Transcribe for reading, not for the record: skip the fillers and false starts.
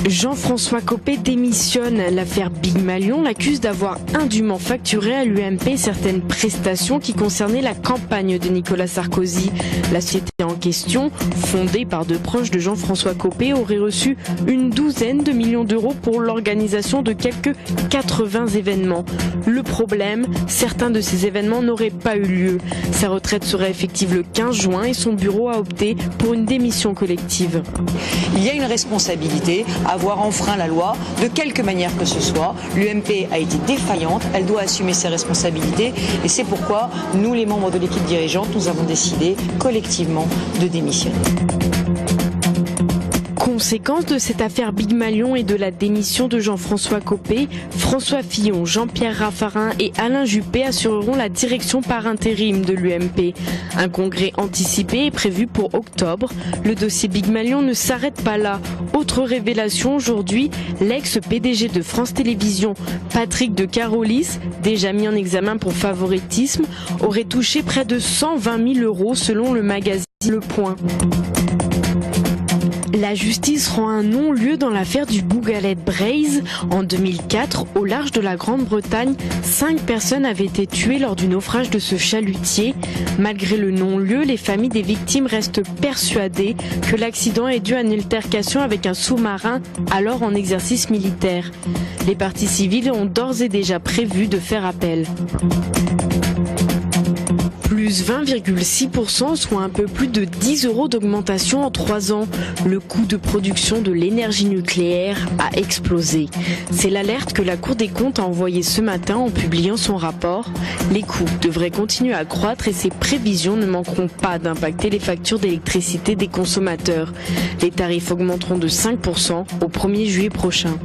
Jean-François Copé démissionne. L'affaire Big Malion l'accuse d'avoir indûment facturé à l'UMP certaines prestations qui concernaient la campagne de Nicolas Sarkozy. La société en question, fondée par deux proches de Jean-François Copé, aurait reçu une douzaine de millions d'euros pour l'organisation de quelques 80 événements. Le problème, certains de ces événements n'auraient pas eu lieu. Sa retraite serait effective le 15 juin et son bureau a opté pour une démission collective. Il y a une responsabilité à avoir enfreint la loi de quelque manière que ce soit. L'UMP a été défaillante, elle doit assumer ses responsabilités et c'est pourquoi nous, les membres de l'équipe dirigeante, nous avons décidé collectivement de démissionner. Conséquence de cette affaire Big Malion et de la démission de Jean-François Copé, François Fillon, Jean-Pierre Raffarin et Alain Juppé assureront la direction par intérim de l'UMP. Un congrès anticipé est prévu pour octobre. Le dossier Big Malion ne s'arrête pas là. Autre révélation aujourd'hui, l'ex-PDG de France Télévisions, Patrick de Carolis, déjà mis en examen pour favoritisme, aurait touché près de 120 000 euros selon le magazine Le Point. La justice rend un non-lieu dans l'affaire du Bougalet Braze. En 2004, au large de la Grande-Bretagne, 5 personnes avaient été tuées lors du naufrage de ce chalutier. Malgré le non-lieu, les familles des victimes restent persuadées que l'accident est dû à une altercation avec un sous-marin alors en exercice militaire. Les parties civiles ont d'ores et déjà prévu de faire appel. Plus 20,6%, soit un peu plus de 10 euros d'augmentation en 3 ans. Le coût de production de l'énergie nucléaire a explosé. C'est l'alerte que la Cour des comptes a envoyée ce matin en publiant son rapport. Les coûts devraient continuer à croître et ces prévisions ne manqueront pas d'impacter les factures d'électricité des consommateurs. Les tarifs augmenteront de 5% au 1er juillet prochain.